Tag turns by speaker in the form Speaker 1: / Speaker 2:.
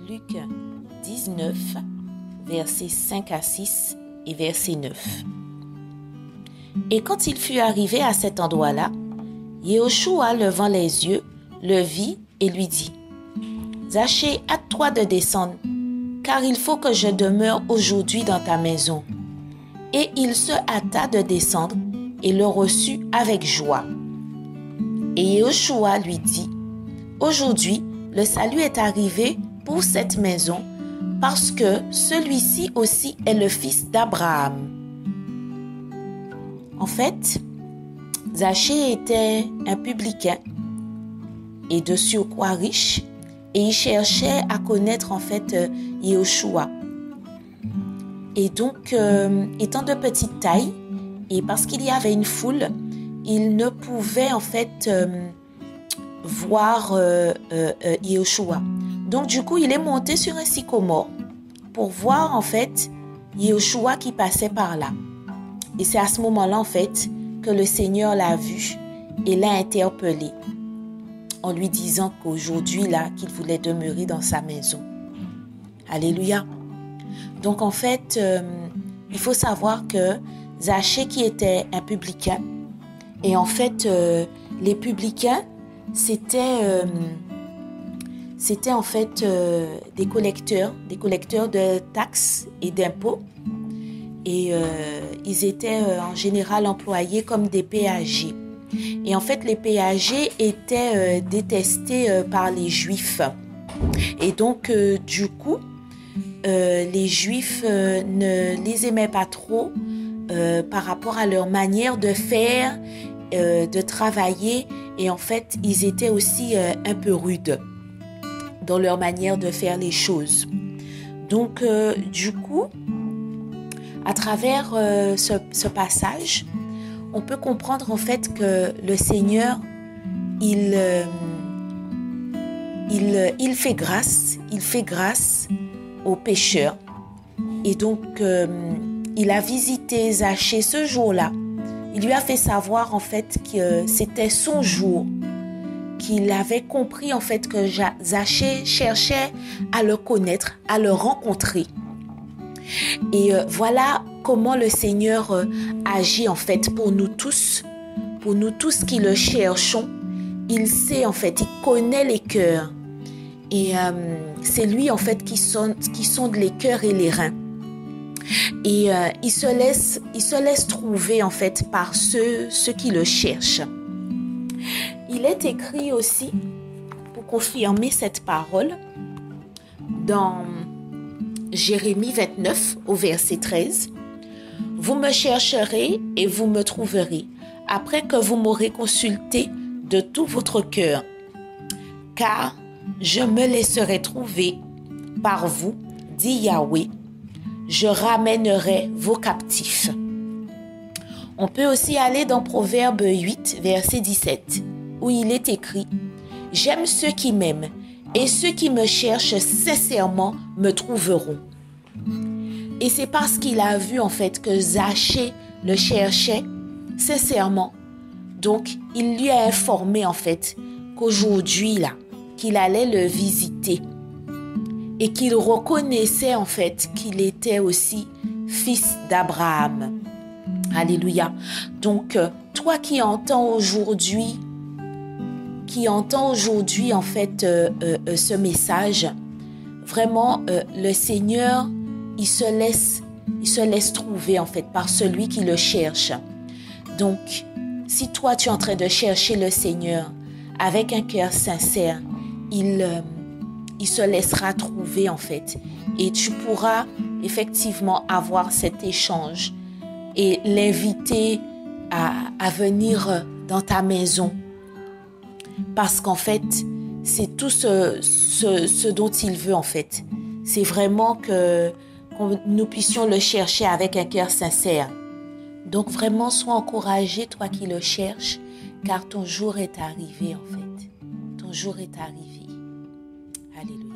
Speaker 1: Luc 19, versets 5 à 6 et verset 9. Et quand il fut arrivé à cet endroit-là, Yehoshua, levant les yeux, le vit et lui dit : Zachée, hâte-toi de descendre, car il faut que je demeure aujourd'hui dans ta maison. Et il se hâta de descendre et le reçut avec joie. Et Yehoshua lui dit : Aujourd'hui, le salut est arrivé pour cette maison, parce que celui-ci aussi est le fils d'Abraham. En fait, Zachée était un publicain et de surcroît riche, et il cherchait à connaître en fait Yehoshua. Et donc, étant de petite taille, et parce qu'il y avait une foule, il ne pouvait en fait voir Yehoshua. Donc du coup, il est monté sur un sycomore pour voir en fait Yehoshua qui passait par là. Et c'est à ce moment-là en fait que le Seigneur l'a vu et l'a interpellé en lui disant qu'aujourd'hui là, qu'il voulait demeurer dans sa maison. Alléluia. Donc en fait, il faut savoir que Zachée qui était un publicain, et en fait les publicains c'était en fait des collecteurs de taxes et d'impôts, et ils étaient en général employés comme des péagers. Et en fait les péagers étaient détestés par les Juifs, et donc du coup les Juifs ne les aimaient pas trop par rapport à leur manière de faire, de travailler, et en fait ils étaient aussi un peu rudes dans leur manière de faire les choses. Donc du coup, à travers ce passage, on peut comprendre en fait que le Seigneur il fait grâce aux pécheurs. Et donc, il a visité Zachée ce jour-là. Il lui a fait savoir en fait que c'était son jour, qu'il avait compris en fait que Zachée cherchait à le connaître, à le rencontrer. Et voilà comment le Seigneur agit en fait pour nous tous qui le cherchons. Il sait en fait, il connaît les cœurs. Et c'est lui en fait qui sonde les cœurs et les reins. Et il se laisse trouver en fait par ceux qui le cherchent. Il est écrit aussi, pour confirmer cette parole, dans Jérémie 29 au verset 13, « Vous me chercherez et vous me trouverez, après que vous m'aurez consulté de tout votre cœur, car je me laisserai trouver par vous, dit Yahweh, je ramènerai vos captifs. » On peut aussi aller dans Proverbe 8, verset 17, où il est écrit « J'aime ceux qui m'aiment, et ceux qui me cherchent sincèrement me trouveront. » Et c'est parce qu'il a vu en fait que Zachée le cherchait sincèrement. Donc, il lui a informé en fait qu'aujourd'hui là, qu'il allait le visiter et qu'il reconnaissait en fait qu'il était aussi fils d'Abraham. Alléluia. Donc, toi qui entends aujourd'hui en fait ce message, vraiment le Seigneur, il se laisse trouver en fait par celui qui le cherche. Donc, si toi tu es en train de chercher le Seigneur avec un cœur sincère, il se laissera trouver en fait, et tu pourras effectivement avoir cet échange et l'inviter à venir dans ta maison, parce qu'en fait c'est tout ce dont il veut en fait. C'est vraiment que nous puissions le chercher avec un cœur sincère. Donc vraiment, sois encouragé, toi qui le cherches, car ton jour est arrivé en fait. Ton jour est arrivé. Alléluia.